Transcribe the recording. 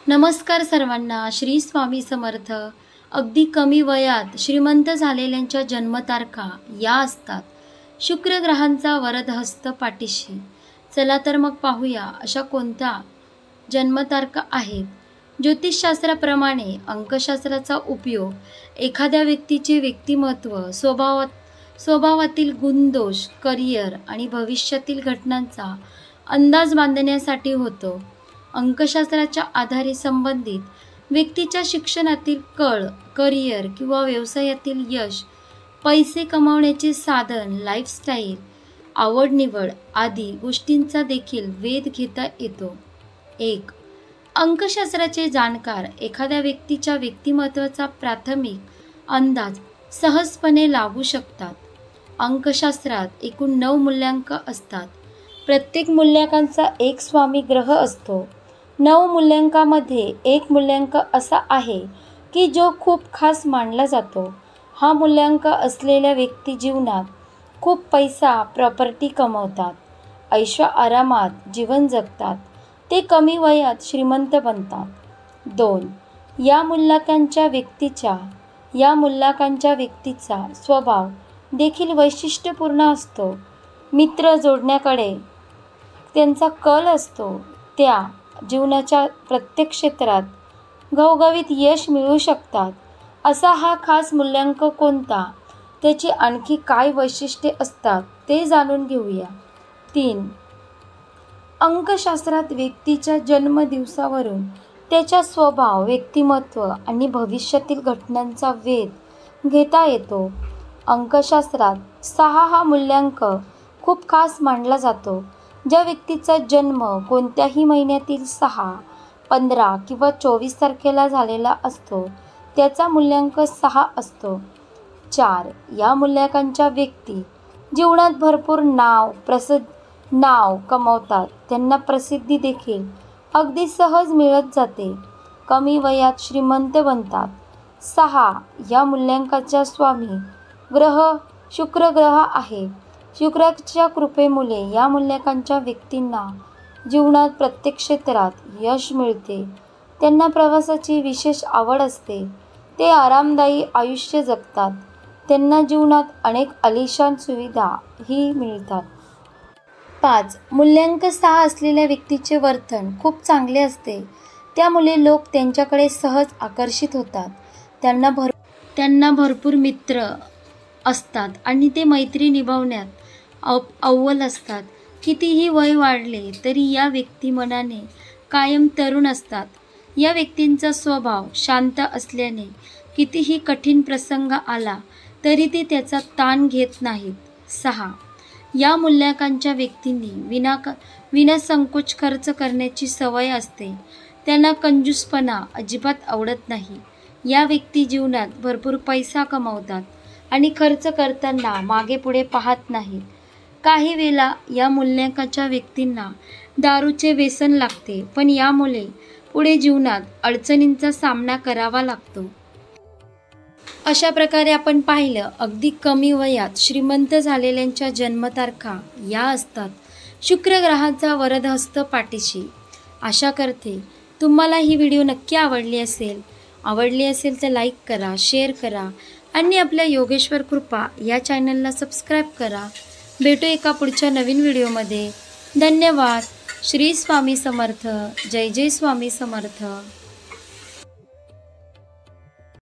नमस्कार सर्वांना. श्री स्वामी समर्थ. अगदी कमी वयात श्रीमंत झालेल्यांच्या जन्मतारखा या असतात. शुक्र ग्रहांचा वरदहस्त पाठीशी. चला तर मग पाहूया अशा कोणत्या जन्मतारखा आहेत. ज्योतिषशास्त्राप्रमाणे अंकशास्त्राचा उपयोग एखाद्या व्यक्तीचे व्यक्तिमत्व, स्वभावातील गुणदोष, करिअर आणि भविष्यातील घटनांचा अंदाज बांधण्यासाठी होतो. अंकशास्त्राच्या आधारे संबंधित व्यक्तीच्या शिक्षणातील कल, करिअर किंवा व्यवसायातील यश, पैसे कमावण्याचे साधन, लाईफस्टाईल, आवड-निवड आदी गोष्टींचा देखील वेध घेता येतो. 1. अंकशास्त्राचे जाणकार एखाद्या व्यक्तीच्या व्यक्तिमत्वाचा प्राथमिक अंदाज सहजपणे लावू शकतात. अंकशास्त्रात एकूण 9 मूल्यांक असतात. प्रत्येक मूल्यांकाचा एक स्वामी ग्रह असतो. 9 मूल्यांकामध्ये एक मूल्यांक असा आहे की जो खूप खास मानला जातो. हा मूल्यांक असलेल्या व्यक्ती जीवनात खूप पैसा, प्रॉपर्टी कमवतात, ऐशोआरामात जीवन जगतात. ते कमी वयात श्रीमंत बनतात. 2. या मूल्यांकांच्या व्यक्तीचा स्वभाव देखील वैशिष्ट्यपूर्ण असतो. मित्र जोडण्याकडे त्यांचा कल असतो. त्या जीवनाच्या प्रत्येक क्षेत्रात घवघवीत यश मिळवू शकतात. असा हा खास मूल्यांक कोणता, त्याची आणखी काय वैशिष्ट्ये असतात ते जाणून घेऊया. 3. अंकशास्त्रात व्यक्तीच्या जन्मदिवसावरून त्याच्या स्वभाव, व्यक्तिमत्व आणि भविष्यातील घटनांचा वेध घेता येतो. अंकशास्त्रात 6 हा मूल्यांक खूप खास मानला जातो. ज्या व्यक्तीचा जन्म कोणत्याही महिन्यातील 6, 15 किंवा 24 तारखेला झालेला असतो त्याचा मूल्यांक 6 असतो. 4. या मूल्यांकांच्या व्यक्ती जीवनात भरपूर नाव कमावतात. त्यांना प्रसिद्धी देखील अगदी सहज मिळत जाते. कमी वयात श्रीमंत बनतात. 6. या मूल्यांकाचा स्वामी ग्रह शुक्र ग्रह आहे. शुक्राच्या कृपेमुळे या मूल्यांकांच्या व्यक्तींना जीवनात प्रत्येक क्षेत्रात यश मिळते. त्यांना प्रवासाची विशेष आवड असते. ते आरामदायी आयुष्य जगतात. त्यांना जीवनात अनेक आलिशान सुविधाही मिळतात. 5. मूल्यांक 6 असलेल्या व्यक्तीचे वर्तन खूप चांगले असते. त्यामुळे लोक त्यांच्याकडे सहज आकर्षित होतात. त्यांना भरपूर मित्र असतात आणि ते मैत्री निभावण्यात अव्वल असतात. कितीही वय वाढले तरी या व्यक्ती मनाने कायम तरुण असतात. या व्यक्तींचा स्वभाव शांत असल्याने कितीही कठीण प्रसंग आला तरी ते त्याचा ताण घेत नाहीत. 6. या मूल्यांकांच्या व्यक्तींनी विनासंकोच खर्च करण्याची सवय असते. त्यांना कंजूसपणा अजिबात आवडत नाही. या व्यक्ती जीवनात भरपूर पैसा कमावतात आणि खर्च करताना मागे पुढे पाहत नाहीत. काही वेळा या मूल्यांकाच्या व्यक्तींना दारूचे व्यसन लागते, पण यामुळे पुढे जीवनात अडचणींचा सामना करावा लागतो. अशा प्रकारे आपण पाहिलं अगदी कमी वयात श्रीमंत झालेल्यांच्या जन्मतारखा या असतात. शुक्र ग्रहाचा वरदहस्त पाठीशी. आशा करते तुम्हाला ही व्हिडिओ नक्की आवडली असेल तर लाईक करा, शेअर करा आणि आपल्या योगेश्वर कृपा या चॅनलला सबस्क्राईब करा. भेटू एका पुढच्या नवीन व्हिडिओमध्ये. धन्यवाद. श्री स्वामी समर्थ. जय जय स्वामी समर्थ.